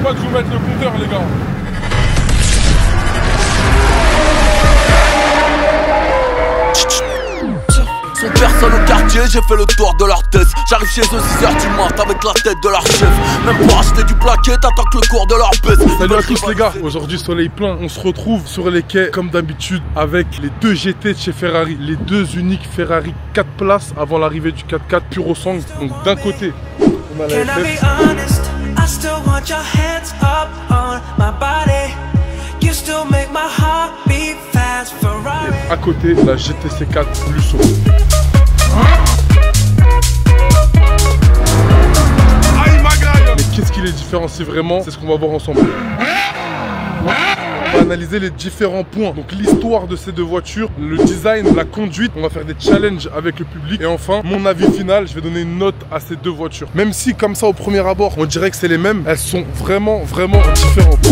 pas que je vous mette le compteur, les gars. Sont personne au quartier, j'ai fait le tour de leur tête. J'arrive chez eux 6h du mat avec la tête de leur chef. Même pour acheter du plaquet, t'attends que le cours de leur baisse. Salut à tous les gars, aujourd'hui soleil plein, on se retrouve sur les quais comme d'habitude avec les deux GT de chez Ferrari. Les deux uniques Ferrari 4 places avant l'arrivée du 4x4 Puro Sang. Donc d'un côté, on a la FF. Et à côté, la GTC 4 Lusso. Mais qu'est-ce qui les différencie vraiment? C'est ce qu'on va voir ensemble. On va analyser les différents points. Donc l'histoire de ces deux voitures, le design, la conduite. On va faire des challenges avec le public. Et enfin, mon avis final, je vais donner une note à ces deux voitures. Même si comme ça au premier abord, on dirait que c'est les mêmes, elles sont vraiment différentes.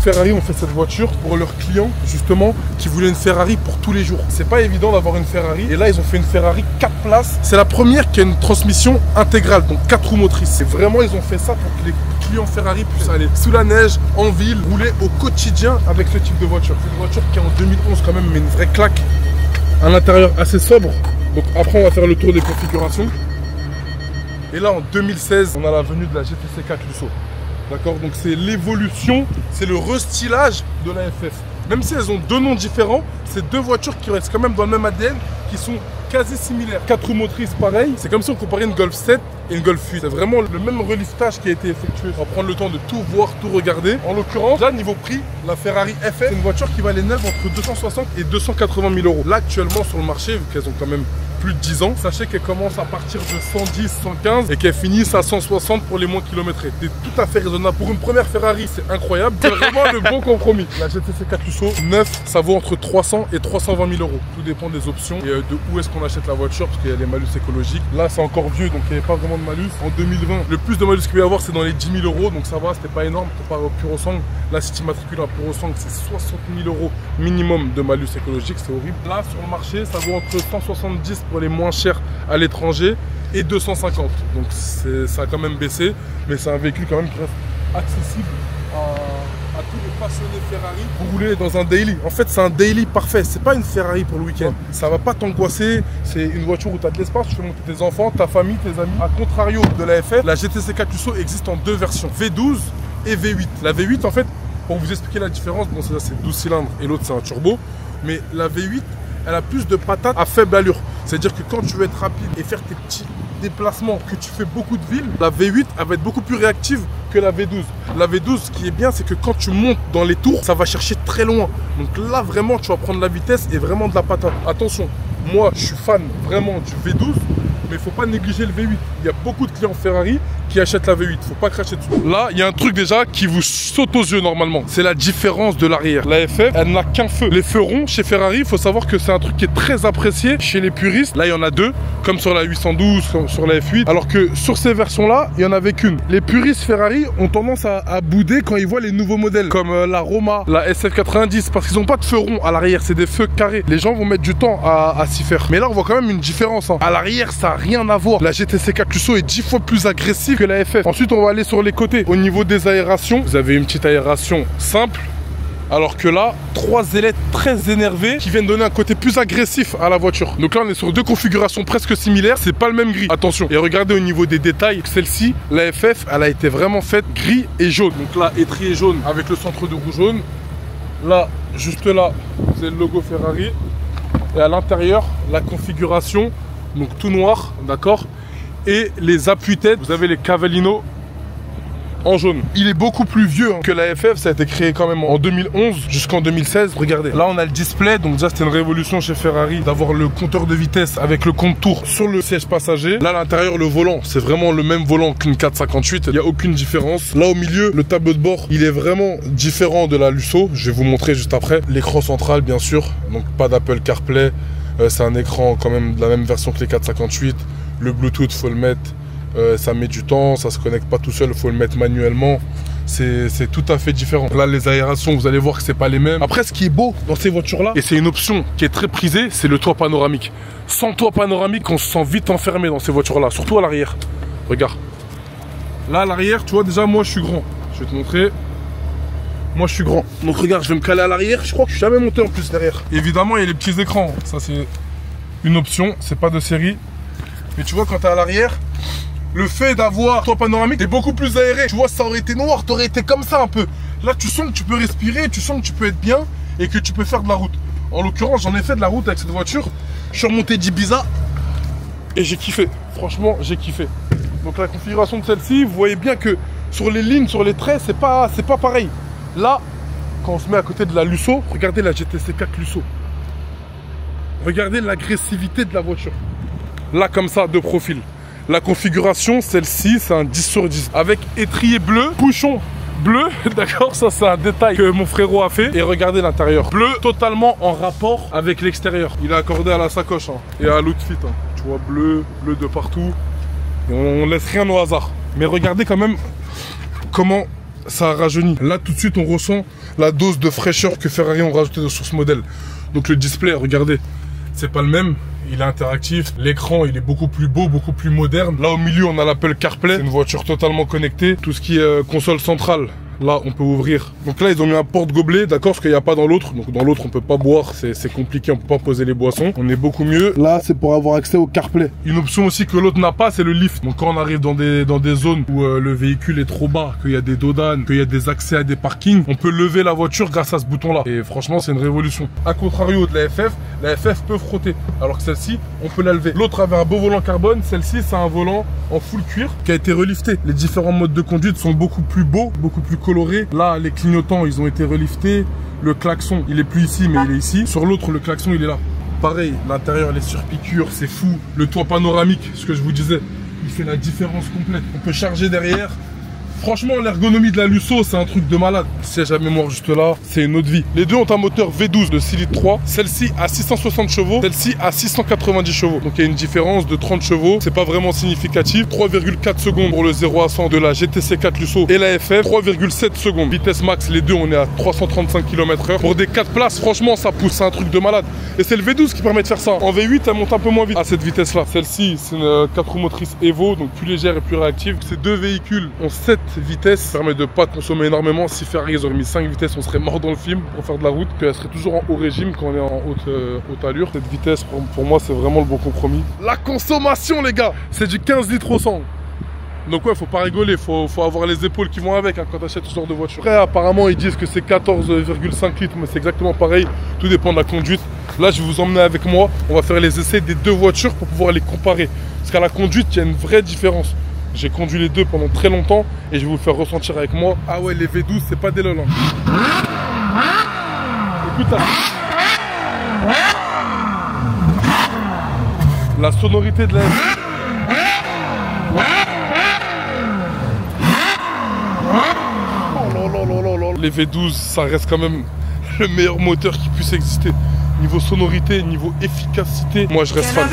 Ferrari ont fait cette voiture pour leurs clients justement qui voulaient une Ferrari pour tous les jours. C'est pas évident d'avoir une Ferrari et là ils ont fait une Ferrari 4 places. C'est la première qui a une transmission intégrale, donc 4 roues motrices. Et vraiment ils ont fait ça pour que les clients Ferrari puissent aller sous la neige, en ville, rouler au quotidien avec ce type de voiture. C'est une voiture qui en 2011 quand même met une vraie claque. À l'intérieur assez sobre. Donc après on va faire le tour des configurations. Et là en 2016 on a la venue de la GTC 4 Lusso. D'accord, donc c'est l'évolution, c'est le restylage de la FF. Même si elles ont deux noms différents, c'est deux voitures qui restent quand même dans le même ADN, qui sont quasi similaires. 4 roues motrices pareil, c'est comme si on comparait une Golf 7 et une Golf 8. C'est vraiment le même relistage qui a été effectué. On va prendre le temps de tout voir, tout regarder. En l'occurrence, là niveau prix, la Ferrari FF, c'est une voiture qui valait neuve entre 260 et 280 000 euros. Là actuellement sur le marché, vu qu'elles ont quand même plus de 10 ans, sachez qu'elle commence à partir de 110, 115 et qu'elle finisse à 160 pour les moins kilométrés. C'est tout à fait raisonnable. Pour une première Ferrari, c'est incroyable. C'est vraiment le bon compromis. La GTC 4 Lusso, neuf, ça vaut entre 300 et 320 000 euros. Tout dépend des options et de où est-ce qu'on achète la voiture parce qu'il y a les malus écologiques. Là, c'est encore vieux, donc il n'y avait pas vraiment de malus. En 2020, le plus de malus qu'il peut y avoir, c'est dans les 10 000 euros, donc ça va, c'était pas énorme comparé au Puro Sang. Là, si tu immatricules un Puro Sang, c'est 60 000 euros minimum de malus écologique, c'est horrible. Là, sur le marché, ça vaut entre 170 pour les moins chers à l'étranger et 250. Donc ça a quand même baissé, mais c'est un véhicule quand même qui reste accessible à tous les passionnés Ferrari. Vous roulez dans un daily. En fait, c'est un daily parfait. C'est pas une Ferrari pour le week-end. Ça va pas t'angoisser. C'est une voiture où tu as de l'espace. Tu fais monter tes enfants, ta famille, tes amis. A contrario de la FF, la GTC 4 Lusso existe en deux versions, V12 et V8. La V8, en fait, pour vous expliquer la différence, bon, c'est 12 cylindres et l'autre c'est un turbo, mais la V8, elle a plus de patates à faible allure. C'est-à-dire que quand tu veux être rapide et faire tes petits déplacements, que tu fais beaucoup de villes, la V8, elle va être beaucoup plus réactive que la V12. La V12, ce qui est bien, c'est que quand tu montes dans les tours, ça va chercher très loin. Donc là, vraiment, tu vas prendre la vitesse et vraiment de la patate. Attention, moi, je suis fan vraiment du V12, mais il ne faut pas négliger le V8. Il y a beaucoup de clients Ferrari qui achètent la V8, il ne faut pas cracher dessus. Là, il y a un truc déjà qui vous saute aux yeux normalement. C'est la différence de l'arrière. La FF, elle n'a qu'un feu. Les feux ronds chez Ferrari, il faut savoir que c'est un truc qui est très apprécié chez les puristes. Là, il y en a deux, comme sur la 812, sur la F8. Alors que sur ces versions-là, il n'y en avait qu'une. Les puristes Ferrari ont tendance à bouder quand ils voient les nouveaux modèles, comme la Roma, la SF90, parce qu'ils n'ont pas de feux ronds à l'arrière, c'est des feux carrés. Les gens vont mettre du temps à s'y faire. Mais là, on voit quand même une différence. À l'arrière, ça n'a rien à voir. La GTC 4 Lusso est 10 fois plus agressive que la FF. Ensuite, on va aller sur les côtés. Au niveau des aérations, vous avez une petite aération simple. Alors que là, 3 ailettes très énervées qui viennent donner un côté plus agressif à la voiture. Donc là, on est sur deux configurations presque similaires. C'est pas le même gris. Attention. Et regardez au niveau des détails. Celle-ci, la FF, elle a été vraiment faite gris et jaune. Donc là, étrier jaune avec le centre de roue jaune. Là, juste là, c'est le logo Ferrari. Et à l'intérieur, la configuration, donc tout noir, d'accord. Et les appuis-têtes, vous avez les Cavallino en jaune. Il est beaucoup plus vieux que la FF, ça a été créé quand même en 2011 jusqu'en 2016. Regardez, là on a le display, donc déjà c'était une révolution chez Ferrari d'avoir le compteur de vitesse avec le compte-tour sur le siège passager. Là à l'intérieur, le volant, c'est vraiment le même volant qu'une 458, il n'y a aucune différence. Là au milieu, le tableau de bord, il est vraiment différent de la Lusso, je vais vous montrer juste après. L'écran central bien sûr, donc pas d'Apple CarPlay, c'est un écran quand même de la même version que les 458. Le Bluetooth, faut le mettre, ça met du temps, ça se connecte pas tout seul, il faut le mettre manuellement. C'est tout à fait différent. Là, les aérations, vous allez voir que c'est pas les mêmes. Après, ce qui est beau dans ces voitures-là, et c'est une option qui est très prisée, c'est le toit panoramique. Sans toit panoramique, on se sent vite enfermé dans ces voitures-là, surtout à l'arrière. Regarde. Là, à l'arrière, tu vois, déjà, moi, je suis grand. Je vais te montrer. Moi, je suis grand. Donc, regarde, je vais me caler à l'arrière. Je crois que je suis jamais monté en plus derrière. Évidemment, il y a les petits écrans. Ça, c'est une option. C'est pas de série. Mais tu vois, quand t'es à l'arrière, le fait d'avoir toit panoramique, t'es beaucoup plus aéré. Tu vois, ça aurait été noir, t'aurais été comme ça un peu. Là, tu sens que tu peux respirer, tu sens que tu peux être bien et que tu peux faire de la route. En l'occurrence, j'en ai fait de la route avec cette voiture. Je suis remonté d'Ibiza et j'ai kiffé. Franchement, j'ai kiffé. Donc la configuration de celle-ci, vous voyez bien que sur les lignes, sur les traits, c'est pas pareil. Là, quand on se met à côté de la Lusso, regardez la GTC 4 Lusso. Regardez l'agressivité de la voiture. Là, comme ça, de profil. La configuration, celle-ci, c'est un 10 sur 10. Avec étrier bleu, bouchon bleu, d'accord, ça c'est un détail que mon frérot a fait. Et regardez l'intérieur, bleu totalement en rapport avec l'extérieur. Il est accordé à la sacoche hein, et à l'outfit. Hein. Tu vois, bleu de partout. Et on laisse rien au hasard. Mais regardez quand même comment ça a rajeuni. Là tout de suite on ressent la dose de fraîcheur que Ferrari ont rajouté sur ce modèle. Donc le display, regardez, c'est pas le même. Il est interactif, l'écran il est beaucoup plus beau, beaucoup plus moderne. Là au milieu on a l'Apple CarPlay, c'est une voiture totalement connectée. Tout ce qui est console centrale, là on peut ouvrir. Donc là ils ont mis un porte-gobelet, d'accord, ce qu'il n'y a pas dans l'autre. Donc dans l'autre on peut pas boire, c'est compliqué, on peut pas poser les boissons. On est beaucoup mieux. Là c'est pour avoir accès au CarPlay. Une option aussi que l'autre n'a pas, c'est le lift. Donc quand on arrive dans des zones où le véhicule est trop bas, qu'il y a des dodanes, qu'il y a des accès à des parkings, on peut lever la voiture grâce à ce bouton là. Et franchement c'est une révolution. A contrario de la FF peut frotter. Alors que celle-ci, on peut la lever. L'autre avait un beau volant carbone, celle-ci c'est un volant en full cuir qui a été relifté. Les différents modes de conduite sont beaucoup plus beaux, beaucoup plus colorés. Là, les clignotants, ils ont été reliftés. Le klaxon, il est plus ici, mais il est ici. Sur l'autre, le klaxon, il est là. Pareil, l'intérieur, les surpiqûres, c'est fou. Le toit panoramique, ce que je vous disais, il fait la différence complète. On peut charger derrière. Franchement, l'ergonomie de la Lusso, c'est un truc de malade. Siège à mémoire juste là, c'est une autre vie. Les deux ont un moteur V12 de 6 litres 3. Celle-ci à 660 chevaux, celle-ci à 690 chevaux. Donc il y a une différence de 30 chevaux. C'est pas vraiment significatif. 3,4 secondes pour le 0 à 100 de la GTC 4 Lusso et la FF. 3,7 secondes. Vitesse max, les deux, on est à 335 km/h. Pour des 4 places, franchement, ça pousse. C'est un truc de malade. Et c'est le V12 qui permet de faire ça. En V8, elle monte un peu moins vite à cette vitesse-là. Celle-ci, c'est une 4 roues motrices Evo, donc plus légère et plus réactive. Ces deux véhicules ont 7 vitesse, permet de ne pas consommer énormément. Si Ferrari ils auraient mis 5 vitesses, on serait mort dans le film pour faire de la route. Puis elle serait toujours en haut régime quand on est en haute allure. Cette vitesse pour moi c'est vraiment le bon compromis. La consommation les gars, c'est du 15 litres au 100. Donc ouais, faut pas rigoler, faut avoir les épaules qui vont avec hein, quand tu achètes ce genre de voiture. Après apparemment ils disent que c'est 14,5 litres, mais c'est exactement pareil, tout dépend de la conduite. Là je vais vous emmener avec moi, on va faire les essais des deux voitures pour pouvoir les comparer. Parce qu'à la conduite, il y a une vraie différence. J'ai conduit les deux pendant très longtemps et je vais vous le faire ressentir avec moi. Ah ouais, les V12, c'est pas des lol. Hein. Écoute la sonorité de la Les V12, ça reste quand même le meilleur moteur qui puisse exister. Niveau sonorité, niveau efficacité, moi je reste fan.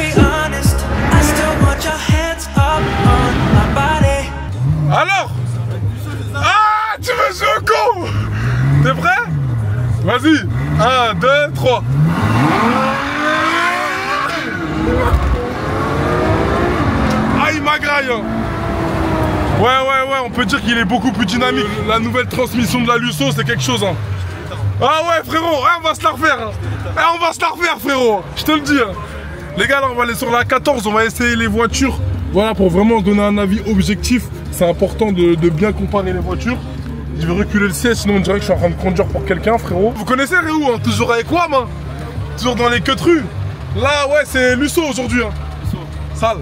Alors? Ah, tu veux jouer au con? T'es prêt? Vas-y. 1, 2, 3. Ah, il m'agraille. Ouais, on peut dire qu'il est beaucoup plus dynamique. La nouvelle transmission de la Lusso, c'est quelque chose. Hein. Ah ouais, frérot, on va se la refaire. On va se la refaire, frérot. Je te le dis. Les gars, là, on va aller sur la 14, on va essayer les voitures. Voilà, pour vraiment donner un avis objectif, c'est important de bien comparer les voitures. Je vais reculer le siège, sinon on dirait que je suis en train de conduire pour quelqu'un, frérot. Vous connaissez Réou, hein, toujours avec WAM, hein. Toujours dans les queues de rue. Là, ouais, c'est Lusso aujourd'hui. Hein. Sale.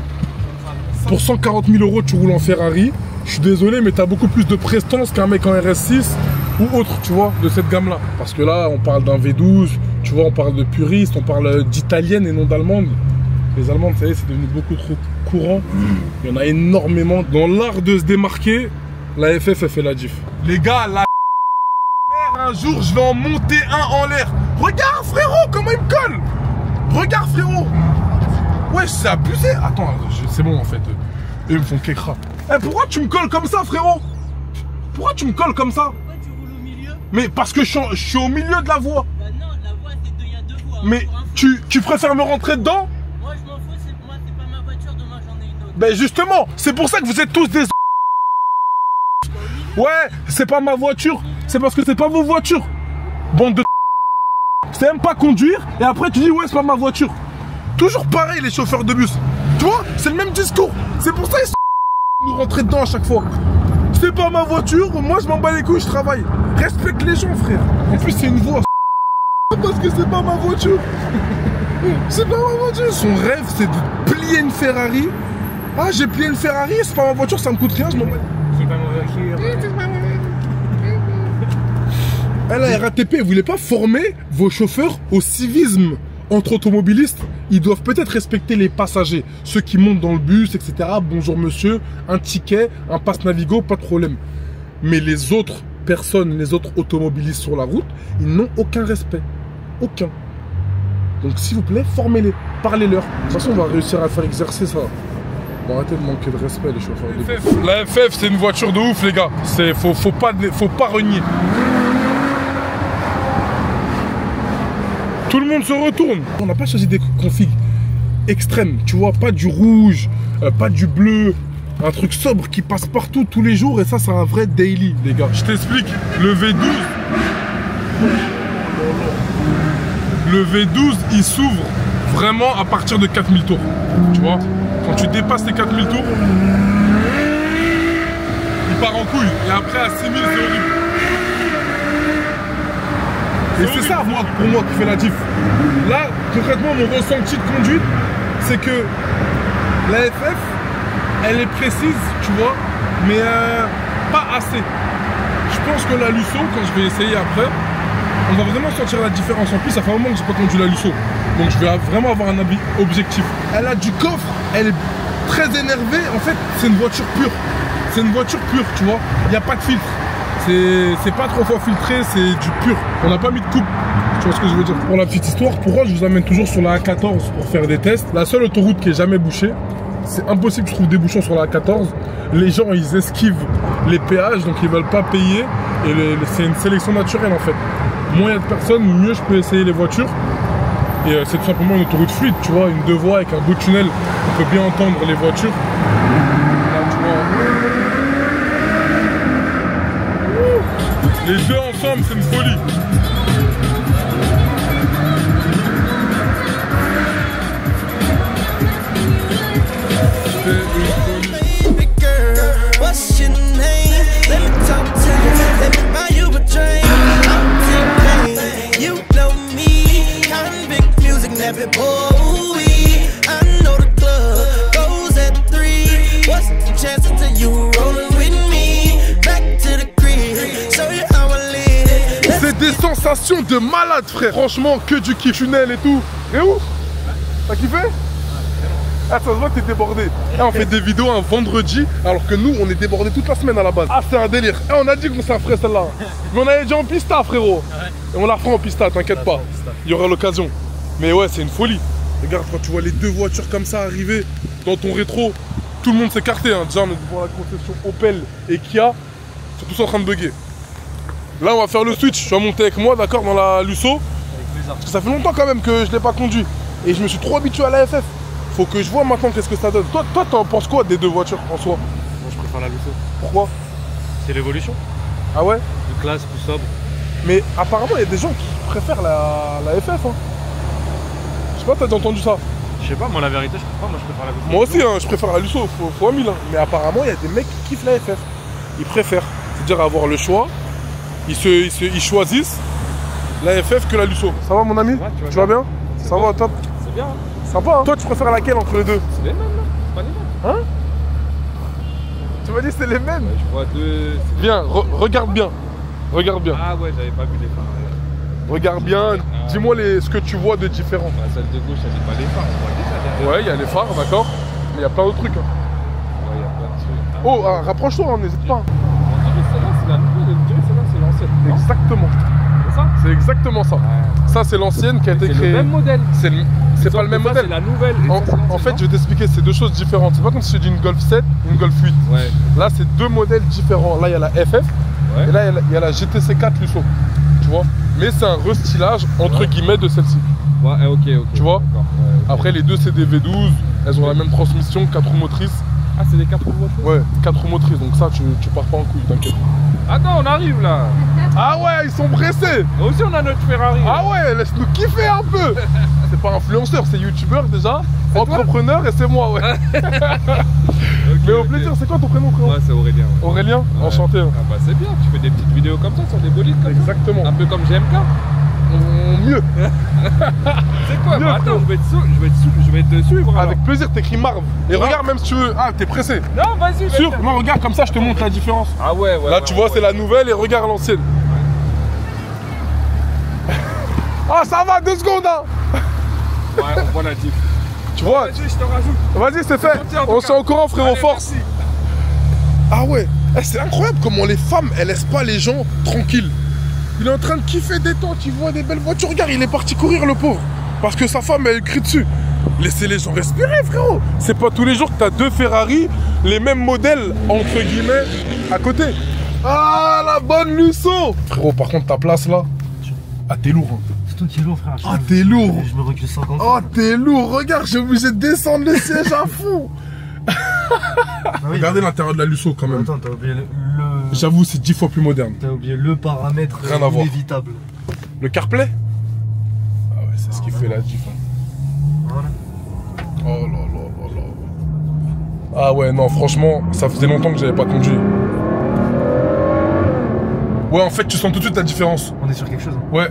Pour 140 000 €, tu roules en Ferrari. Je suis désolé, mais tu as beaucoup plus de prestance qu'un mec en RS6 ou autre, tu vois, de cette gamme-là. Parce que là, on parle d'un V12, tu vois, on parle de puriste, on parle d'italienne et non d'allemande. Les allemandes, vous savez, c'est devenu beaucoup trop courant. Il y en a énormément. Dans l'art de se démarquer, la FF, elle fait la diff. Les gars, la un jour, je vais en monter un en l'air. Regarde, frérot, comment il me colle. Regarde, frérot. Ouais, c'est abusé. Attends, c'est bon, en fait. Ils me font qu'écran. Eh, pourquoi tu me colles comme ça, frérot? Pourquoi tu me colles comme ça? Pourquoi tu roules au milieu? Mais parce que je suis au milieu de la voie. Bah non, la voie, il y a deux voies. Mais tu préfères me rentrer dedans? Moi, je m'en fous, moi, c'est pas ma voiture, demain j'en ai une autre. Ben justement, c'est pour ça que vous êtes tous des Ouais, c'est pas ma voiture, c'est parce que c'est pas vos voitures. Bande de... C'est même pas conduire, et après tu dis ouais, c'est pas ma voiture. Toujours pareil les chauffeurs de bus. Tu vois, c'est le même discours. C'est pour ça qu'ils nous rentrer dedans à chaque fois. C'est pas ma voiture, moi je m'en bats les couilles, je travaille. Respecte les gens, frère. En plus, c'est une voix. Parce que c'est pas ma voiture. C'est pas ma voiture. Son rêve, c'est de plier une Ferrari. Ah, j'ai plié une Ferrari, c'est pas ma voiture, ça me coûte rien, je m'en bats. C'est pas ma voiture. La RATP, vous voulez pas former vos chauffeurs au civisme entre automobilistes? Ils doivent peut-être respecter les passagers, ceux qui montent dans le bus, etc. Bonjour monsieur, un ticket, un pass Navigo, pas de problème. Mais les autres personnes, les autres automobilistes sur la route, ils n'ont aucun respect. Aucun. Donc s'il vous plaît, formez-les, parlez-leur. De toute façon, on va réussir à faire exercer ça. Bon, arrêtez de manquer de respect, les chauffeurs de bus. La FF, c'est une voiture de ouf, les gars. Faut pas renier. Tout le monde se retourne. On n'a pas choisi des configs extrêmes, tu vois, pas du rouge, pas du bleu, un truc sobre qui passe partout tous les jours, et ça c'est un vrai daily, les gars. Je t'explique, le V12 il s'ouvre vraiment à partir de 4000 tours, tu vois. Quand tu dépasses les 4000 tours, il part en couille, et après à 6000 c'est horrible. Et c'est ça, pour moi, qui fait la diff. Là, concrètement, mon ressenti de conduite, c'est que la FF, elle est précise, tu vois, mais pas assez. Je pense que la Lusso, quand je vais essayer après, on va vraiment sentir la différence. En plus, ça fait un moment que j'ai pas conduit la Lusso. Donc je vais vraiment avoir un avis objectif. Elle a du coffre, elle est très énervée. En fait, c'est une voiture pure. C'est une voiture pure, tu vois. Il n'y a pas de filtre. C'est pas 3 fois filtré, c'est du pur. On n'a pas mis de coupe. Tu vois ce que je veux dire? Pour la petite histoire, pourquoi je vous amène toujours sur la A14 pour faire des tests? La seule autoroute qui est jamais bouchée. C'est impossible que je trouve des bouchons sur la A14. Les gens, ils esquivent les péages, donc ils veulent pas payer. Et c'est une sélection naturelle en fait. Moins il y a de personnes, mieux je peux essayer les voitures. Et c'est tout simplement une autoroute fluide, tu vois, une 2 voies avec un bout de tunnel. On peut bien entendre les voitures. Là, tu vois. Les deux ensemble, c'est une folie. Des sensations de malade, frère. Franchement, que du kiff, tunnel et tout. Et où? T'as kiffé? Ah, ça se voit que t'es débordé. Ah, on fait des vidéos un vendredi, alors que nous, on est débordé toute la semaine à la base. Ah, c'est un délire. Ah, on a dit qu'on s'en ferait celle-là. Mais on avait déjà en pista, frérot. Et on la fera en pista, t'inquiète pas. Il y aura l'occasion. Mais ouais, c'est une folie. Regarde, quand tu vois les deux voitures comme ça arriver dans ton rétro, tout le monde s'est écarté. Hein. Déjà, on est devant la concession Opel et Kia. Ils sont tous en train de bugger. Là, on va faire le switch. Tu vas monter avec moi, d'accord, dans la Lusso. Parce que ça fait longtemps quand même que je l'ai pas conduit. Et je me suis trop habitué à la FF. Faut que je vois maintenant qu'est-ce que ça donne. Toi, t'en penses quoi des deux voitures en soi? Moi, je préfère la Lusso. Pourquoi? C'est l'évolution. Ah ouais? Plus classe, plus sobre. Mais apparemment, il y a des gens qui préfèrent la FF. Hein. Je sais pas, t'as déjà entendu ça? Je sais pas, moi, la vérité, je préfère. Moi, je préfère la Lusso. Moi aussi, hein, je préfère la Lusso. Faut 1000. Hein. Mais apparemment, il y a des mecs qui kiffent la FF. Ils préfèrent. C'est-à-dire avoir le choix. Ils choisissent la FF que la Lusso. Ça va mon ami? Ouais, tu vas bien? Ça va, top? C'est bien, hein? Sympa, hein? Toi, tu préfères laquelle entre les deux? C'est les mêmes, là. C'est pas les mêmes. Hein? Tu m'as dit c'est les mêmes? Ouais, je vois deux. Viens, regarde bien. Regarde bien. Ah ouais, j'avais pas vu les phares. Regarde bien. Dis-moi ce que tu vois de différent. Bah, celle de gauche, elle n'est pas les phares. On voit déjà derrière. Ouais, il y a les phares, d'accord. Mais il y a plein d'autres trucs. Hein. Ouais, il y a plein de trucs. Oh, rapproche-toi, hein, n'hésite pas. On dirait celle-là, c'est la nouvelle. On dirait celle-là, c'est l'ancienne. Non? Exactement. C'est ça? C'est exactement ça. Ouais. Ça, c'est l'ancienne qui a été C'est créée. le même modèle. C'est pas le même modèle. C'est la nouvelle. En fait, je vais t'expliquer, c'est deux choses différentes. C'est pas comme si je dis une Golf 7 et une Golf 8. Ouais. Là, c'est deux modèles différents. Là, il y a la FF Ouais. et là, il y a la GTC 4 Lusso. Tu vois? Mais c'est un restylage entre guillemets de celle-ci. Ouais, ok. Tu vois? Ouais, okay. Après, les deux, c'est des V12. Elles ont la même transmission, 4 roues motrices. Ah, c'est des 4 roues motrices? Ouais, 4 roues motrices, donc ça, tu pars pas en couille, t'inquiète. Attends, on arrive là. Ah ouais, ils sont pressés. Nous aussi, on a notre Ferrari. Ah ouais, laisse-nous kiffer un peu. C'est pas influenceur, c'est youtubeur déjà, entrepreneur et c'est moi, ouais. Mais au plaisir, c'est quoi ton prénom, frérot? Ouais, c'est Aurélien. Ouais. Aurélien, Ouais. enchanté. Ah bah c'est bien, tu fais des petites vidéos comme ça sur des bolides comme ça. Exactement. Un peu comme GMK. Mieux. C'est quoi? Mieux, Bah attends, frérot. je vais te suivre. alors. Avec plaisir, t'écris Marv. Et Ouais. regarde, même si tu veux. Ah, t'es pressé. Non, vas-y, Sûr? vas-y. Non, regarde, comme ça, je te montre la différence. Ah ouais, ouais. Là, ouais, tu vois, c'est la nouvelle et regarde l'ancienne. Ah, ça va, 2 secondes, hein. Ouais, on voit la diff. Tu vois? Vas-y, je te rajoute. Vas-y, c'est fait. gentil, en tout On cas. s'est au courant, frérot, Allez, force. merci. Ah ouais, c'est incroyable comment les femmes, elles laissent pas les gens tranquilles. Il est en train de kiffer détente, il voit des belles voitures. Regarde, il est parti courir, le pauvre. Parce que sa femme, elle crie dessus. Laissez les gens respirer, frérot. C'est pas tous les jours que t'as 2 Ferrari, les mêmes modèles, entre guillemets, à côté. Ah, la bonne Lusso. Frérot, par contre, ta place, là. Ah, t'es lourd, hein. C'est toi qui es lourd, frère. Ah, t'es lourd. Je me recule 50 Oh, t'es lourd. Regarde, j'ai obligé de descendre le siège à fond. Ah oui. Regardez l'intérieur de la Lusso, quand même. Attends, t'as oublié le... J'avoue, c'est 10 fois plus moderne. T'as oublié le paramètre Rien à voir. inévitable. Le CarPlay? Ah ouais, c'est ce qui fait la diff. Hein. Voilà. Oh là là là là. Ah ouais, non, franchement, ça faisait longtemps que j'avais pas conduit. Ouais, en fait, tu sens tout de suite la différence. On est sur quelque chose. Hein. Ouais.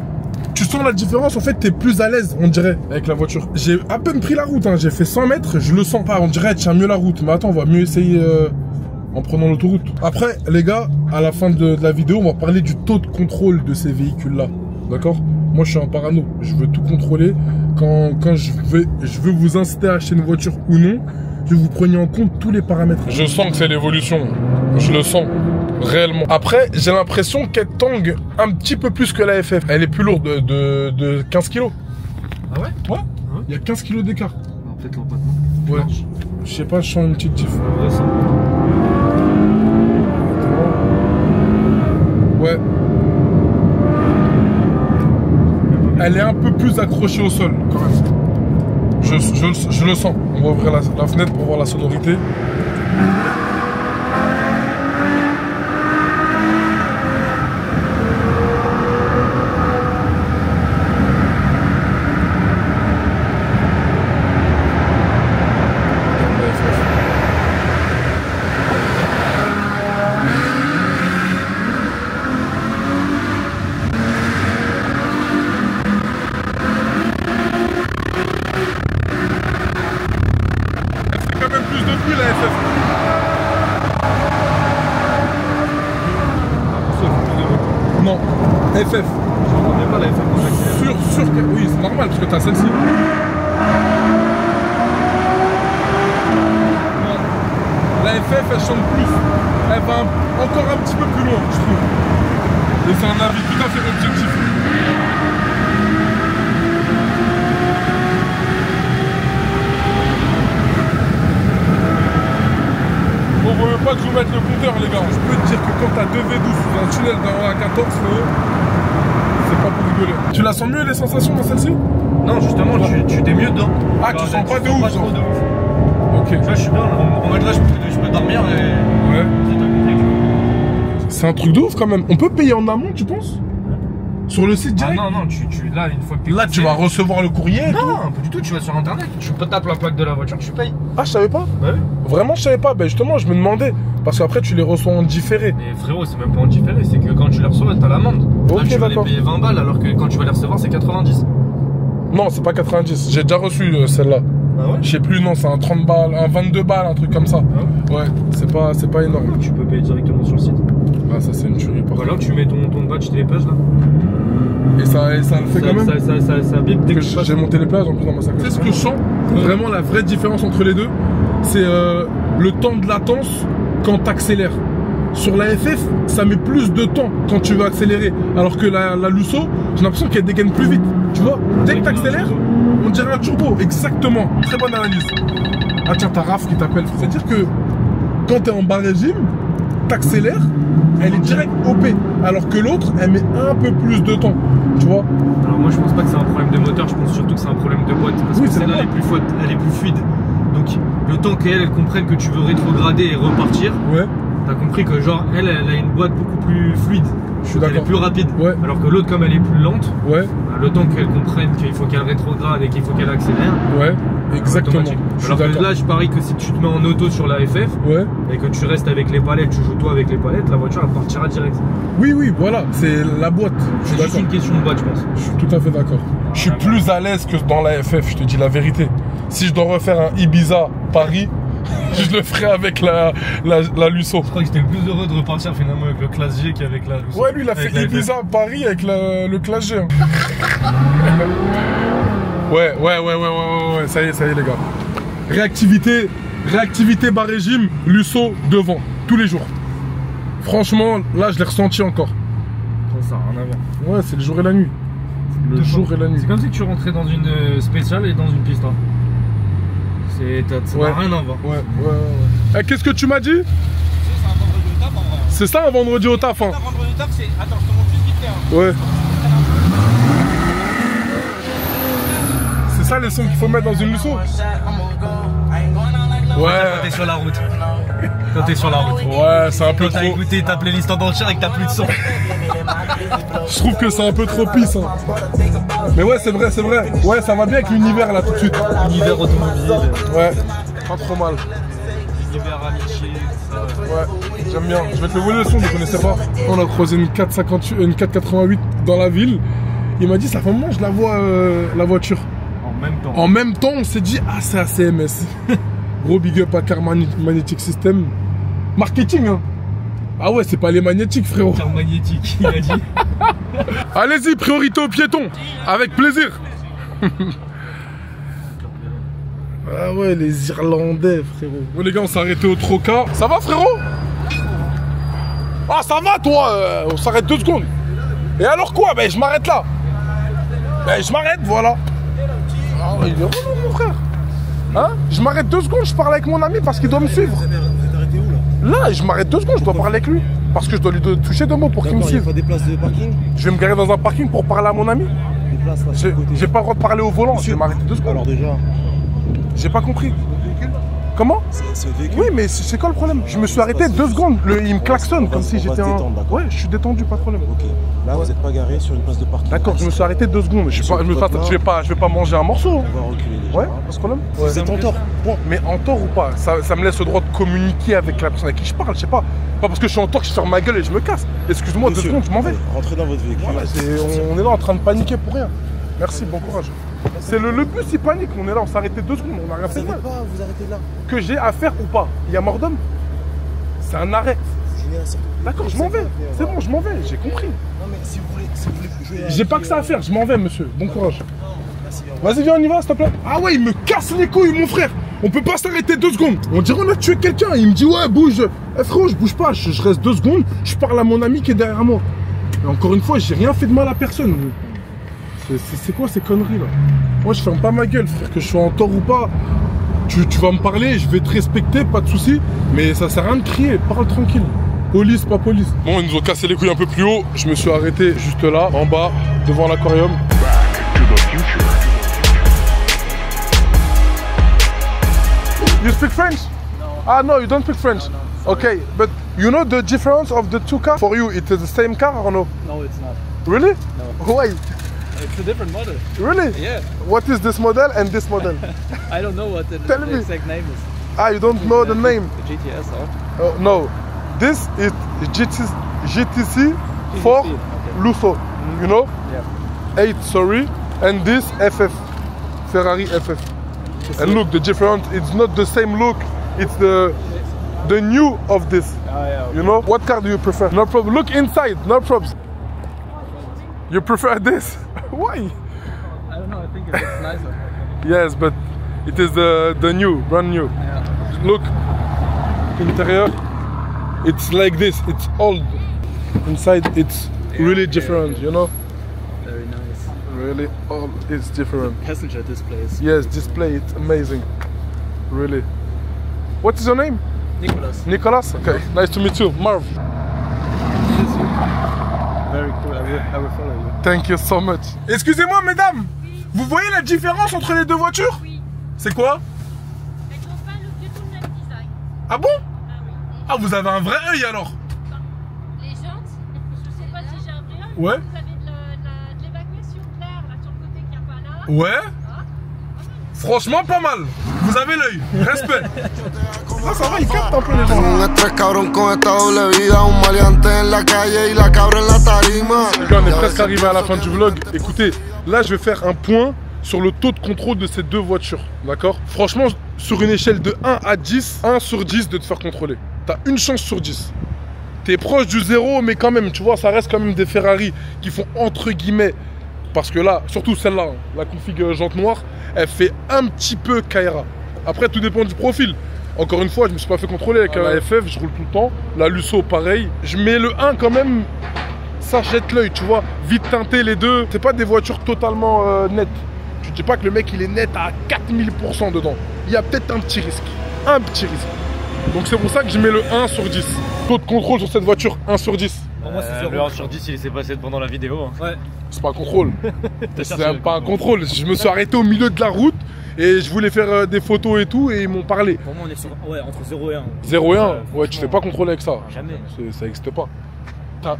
Tu sens la différence, en fait, t'es plus à l'aise, on dirait, avec la voiture. J'ai à peine pris la route, hein. J'ai fait 100 mètres, je le sens pas. On dirait, elle tient mieux la route. Mais attends, on va mieux essayer en prenant l'autoroute. Après, les gars, à la fin de la vidéo, on va parler du taux de contrôle de ces véhicules-là. D'accord? Moi, je suis un parano. Je veux tout contrôler. Quand je veux vous inciter à acheter une voiture ou non, que vous preniez en compte tous les paramètres. Je sens que c'est l'évolution. Je le sens. Réellement. Après, j'ai l'impression qu'elle tangue un petit peu plus que la FF. Elle est plus lourde de 15 kilos. Ah ouais? Ouais. Il y a 15 kilos d'écart. Non, peut-être l'empattement. Ouais. Je sais pas, je sens une petite diff. Ouais, ça. Ouais. Elle est un peu plus accrochée au sol, quand même. Je le sens. On va ouvrir la fenêtre pour voir la sonorité. Quand même plus de bruit la FF. Non, FF. J'entendais pas la FM quand j'accélère. Sûr que... Oui, c'est normal parce que t'as celle-ci. Non. La FF, elle chante plus. Elle va encore un petit peu plus loin, je trouve. Et c'est un avis tout à fait objectif. Bon, vous voulez pas que je vous mette le compteur, les gars. Je peux te dire que quand t'as 2 V12 sous un tunnel dans la 14, c'est pas pour rigoler. Tu la sens mieux, les sensations dans celle-ci? Non, justement, tu t'es mieux dedans. Ah, tu sens pas de ouf, Pas trop genre. de ouf. Ok. Tu vois, je suis bien là. En mode là, je peux dormir et. Ouais. C'est t'as compris, tu vois. C'est un truc de ouf quand même. On peut payer en amont, tu penses? Sur le site Ah direct? non, là, une fois que t'es Là, tu vas recevoir le courrier et tout. Non, pas du tout, tu vas sur internet. Tu peux taper la plaque de la voiture, tu payes. Ah, je savais pas. Bah oui. Vraiment, je savais pas. Ben justement, je me demandais. Parce qu'après, tu les reçois en différé. Mais frérot, c'est même pas en différé, c'est que quand tu les reçois, t'as l'amende. Ok, Là, tu vas les d'accord. payer 20 balles alors que quand tu vas les recevoir, c'est 90. Non, c'est pas 90. J'ai déjà reçu celle-là. Ah ouais? Je sais plus, non, c'est un 30 balles, un 22 balles, un truc comme ça. Ah Ouais, c'est pas énorme. Tu peux payer directement sur le site. Ah, ça, c'est une tuerie. Par Voilà, contre. tu mets ton badge téléplage là. Et ça le fait quand même. Ça bip dès que tu J'ai passes. monté les plages en plus dans ma sacoche. Tu sais ce que je sens? Vraiment la vraie différence entre les deux, c'est le temps de latence quand tu accélères. Sur la FF, ça met plus de temps quand tu veux accélérer. Alors que la Lusso, j'ai l'impression qu'elle dégaine plus vite. Tu vois? Dès que tu accélères, on dirait un turbo. Exactement. Très bonne analyse. Ah tiens, t'as Raph qui t'appelle. C'est-à-dire que quand tu es en bas régime, t'accélères, elle est direct OP. Alors que l'autre, elle met un peu plus de temps. Tu vois? Alors moi je pense pas que c'est un problème de moteur, je pense surtout que c'est un problème de boîte. Parce Oui, que c'est celle-là la elle est plus fluide. Donc le temps qu'elle comprenne que tu veux rétrograder et repartir, Ouais. t'as compris que genre elle a une boîte beaucoup plus fluide. Je suis Elle est d'accord. plus rapide. Ouais. Alors que l'autre, comme elle est plus lente, Ouais. bah, le temps qu'elle comprenne qu'il faut qu'elle rétrograde et qu'il faut qu'elle accélère, Ouais. Exactement. automatique. Je suis Alors que d'accord. là, je parie que si tu te mets en auto sur la FF Ouais. et que tu restes avec les palettes, tu joues toi avec les palettes, la voiture elle partira direct. Oui, oui, voilà. C'est la boîte. Je suis C'est juste d'accord. une question de boîte, je pense. Je suis tout à fait d'accord. Je suis plus à l'aise que dans la FF, je te dis la vérité. Si je dois refaire un Ibiza Paris, je le ferai avec la Lusso. Je crois que j'étais le plus heureux de repartir finalement avec le classe G qu'avec la. Ouais, lui, il a avec fait la Ibiza Paris avec le Clash G. hein. Ouais, ça y est, les gars. Réactivité bas régime, Lusso devant, tous les jours. Franchement, là, je l'ai ressenti encore. Ça n'a rien à voir. Ouais, c'est le jour et la nuit. Le jour et la nuit. C'est comme si tu rentrais dans une spéciale et dans une pista. Ça n'a Ouais. rien à voir. Ouais. Eh, qu'est-ce que tu m'as dit? C'est ça un vendredi au taf, hein. Vendredi au taf, c'est. Attends, je te montre juste vite fait. Hein. Ouais. C'est ça les sons qu'il faut mettre dans une Lusso? Quand Ouais. t'es sur la route. Quand t'es sur la route. Ouais, c'est un peu Quand t'as trop. écouté ta playlist en entière et que t'as plus de son. Je trouve que c'est un peu trop pisse. Hein. Mais ouais, c'est vrai. Ouais, ça va bien avec l'univers là tout de suite. Univers automobile. Ouais, pas trop mal. Univers amitié, ça. Ouais, j'aime bien. Je vais te le voler le son, je ne connaissais pas. On a croisé une 488 dans la ville. Il m'a dit, ça fait un moment, je la vois, la voiture. En même temps. En même temps, on s'est dit, ah, c'est ACMS. Gros big up à Car Magnetic System. Marketing, hein. Ah ouais, c'est pas les magnétiques, frérot. Car magnétique, il a dit. Allez-y, priorité aux piétons. Avec plaisir. Ah ouais, les Irlandais, frérot. Bon, les gars, on s'est arrêté au Troca. Ça va, frérot? Ah, ça va, toi? On s'arrête 2 secondes. Et alors quoi? Ben, je m'arrête là. Ben, je m'arrête, voilà. Ah, il est relou, mon frère. Hein? Je m'arrête 2 secondes, je parle avec mon ami parce qu'il doit me suivre. Vous êtes arrêté où là? Là, je m'arrête 2 secondes, je dois parler avec lui. Parce que je dois lui toucher 2 mots pour qu'il me D'accord, il n'y a suive. pas des places de parking? Je vais me garer dans un parking pour parler à mon ami. Des places là sur le côté. J'ai pas le droit de parler au volant, je vais m'arrêter 2 secondes. Alors déjà, J'ai pas compris. Comment? c'est votre véhicule? Oui, mais c'est quoi le problème? Je me suis arrêté 2 secondes, il me klaxonne comme si on va j'étais se un... détendre, d'accord. Ouais, je suis détendu, pas de problème. Ok. Là, vous n'êtes pas garé sur une place de parking. D'accord, je me suis arrêté 2 secondes. Je vais pas manger un morceau. hein. On va reculer déjà. Ouais, pas de problème. Vous êtes en tort. Point. Mais en tort ou pas, ça me laisse le droit de communiquer avec la personne avec qui je parle, je sais pas. Pas parce que je suis en tort que je ferme ma gueule et je me casse. Excuse-moi, 2 Monsieur, secondes, je m'en vais. allez, rentrez dans votre véhicule. Voilà, on est là en train de paniquer pour rien. Merci, bon courage. C'est le bus, il panique, on est là, on s'est arrêté 2 secondes, on a rien Vous fait de savez mal. pas, vous arrêtez là. Que j'ai à faire ou pas, il y a mort d'homme. C'est un arrêt. Vous gênez un certain- D'accord, je m'en vais. C'est bon, je m'en vais, j'ai compris. Non mais si vous voulez jouer à- J'ai pas que ça à faire, je m'en vais, monsieur. Bon courage. Merci, au revoir. Vas-y, viens, on y va, s'il te plaît. Ah ouais, il me casse les couilles, mon frère. On peut pas s'arrêter 2 secondes. On dirait on a tué quelqu'un. Il me dit, ouais, bouge. Eh frérot, je bouge pas. Je reste 2 secondes. Je parle à mon ami qui est derrière moi. Et encore une fois, j'ai rien fait de mal à personne. C'est quoi ces conneries là? Moi, je ferme pas ma gueule, frère, que je sois en tort ou pas. Tu vas me parler, je vais te respecter, pas de soucis. Mais ça sert à rien de crier. Parle tranquille. Police, pas police. Bon, ils nous ont cassé les couilles un peu plus haut. Je me suis arrêté juste là, en bas, devant l'aquarium. You speak French? No. Ah no, you don't speak French. No, okay, but you know the difference of the 2 cars? For you, it is the same car or no? No, it's not. Really? No. Why? It's a different model. Really? Yeah. What is this model and this model? I don't know what the Tell me. exact name is. Ah, you don't know the name? The GTS, or? No. This is GTC 4 okay. Lusso. You know? Yeah. 8, sorry. And this FF. Ferrari FF. And look, the difference, it's not the same look. It's the new of this. Yeah, okay. You know? What car do you prefer? No problem. Look inside, no problems. You prefer this? Why? I don't know, I think it's nicer. Yes, but it is the new, brand new. Yeah. Look, interior, it's like this. It's old. Inside, it's really different, you know? Very nice. Really, all is different. Passenger displays. Yes, display, it's amazing. Really. What is your name? Nicholas. Nicolas? Okay, nice to meet you. Marv. Very cool, I will follow you. Thank you so much. Excusez-moi, mesdames, vous voyez la différence entre les deux voitures? Oui. C'est quoi? Elles sont Ah bon? Ah, vous avez un vrai œil alors? Les jantes, je sais pas si j'ai un vrai œil. Ouais. Vous avez de l'évacuation de l'air là sur le côté qu'il n'y a pas là. Ouais. Franchement, pas mal. Vous avez l'œil. Respect. Ah, ça va, il capte un peu les gens. Un estrés cabrón con esta doble vida, un maleante en la calle y la cabra en la tarima. Les gars, on est presque arrivé à la fin du vlog. Écoutez, là, je vais faire un point sur le taux de contrôle de ces deux voitures. D'accord? Franchement, sur une échelle de 1 à 10, 1 sur 10 de te faire contrôler. T'as une chance sur 10. T'es proche du zéro, mais quand même, tu vois, ça reste quand même des Ferrari qui font entre guillemets. Parce que là, surtout celle-là, hein, la config jante noire, elle fait un petit peu Kaira. Après, tout dépend du profil. Encore une fois, je me suis pas fait contrôler avec la FF, je roule tout le temps. La Lusso, pareil. Je mets le 1 quand même, ça jette l'œil, tu vois. Vite teinté les deux. C'est pas des voitures totalement nettes. Je dis pas que le mec il est net à 4000% dedans. Il y a peut-être un petit risque. Un petit risque. Donc c'est pour ça que je mets le 1 sur 10. Taux de contrôle sur cette voiture, 1 sur 10. Pour moi, c'est 0. Le 1 sur 10, il s'est passé pendant la vidéo. Hein. Ouais. C'est pas un contrôle. C'est pas un contrôle. Je me suis arrêté au milieu de la route et je voulais faire des photos et tout et ils m'ont parlé. Pour moi, on est sur entre 0 et 1. 0 et 1, ouais, tu fais pas contrôler avec ça. Jamais. Ça n'existe pas.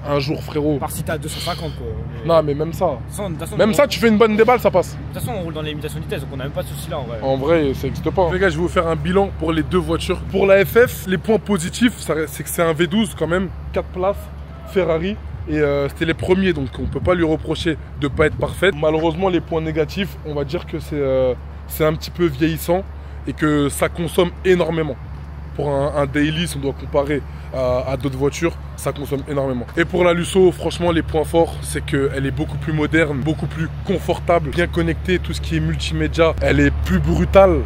Un jour, frérot. Par si t'as 250 quoi. Non, mais même ça. De toute façon, Même ça, tu fais une bonne déballe, ça passe. De toute façon, on roule dans les limitations de vitesse, donc on a même pas de soucis là en vrai. En vrai, ça n'existe pas. Les gars, je vais vous faire un bilan pour les deux voitures. Pour la FF, les points positifs, c'est que c'est un V12 quand même, 4 places, Ferrari. Et c'était les premiers, donc on peut pas lui reprocher de pas être parfaite. Malheureusement, les points négatifs, on va dire que c'est un petit peu vieillissant et que ça consomme énormément. Pour un daily, si on doit comparer à d'autres voitures, ça consomme énormément. Et pour la Lusso, franchement, les points forts, c'est qu'elle est beaucoup plus moderne, beaucoup plus confortable, bien connectée, tout ce qui est multimédia. Elle est plus brutale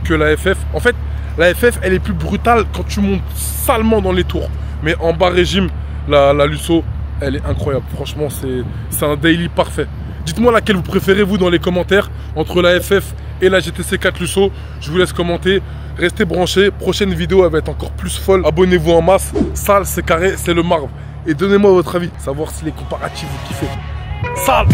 que la FF. En fait, la FF, elle est plus brutale quand tu montes salement dans les tours. Mais en bas régime, la Lusso, elle est incroyable. Franchement, c'est un daily parfait. Dites-moi laquelle vous préférez, vous, dans les commentaires, entre la FF et la GTC 4 Lusso. Je vous laisse commenter. Restez branchés. Prochaine vidéo, elle va être encore plus folle. Abonnez-vous en masse. Sale, c'est carré, c'est le marbre. Et donnez-moi votre avis. Savoir si les comparatifs vous kiffez. Sale!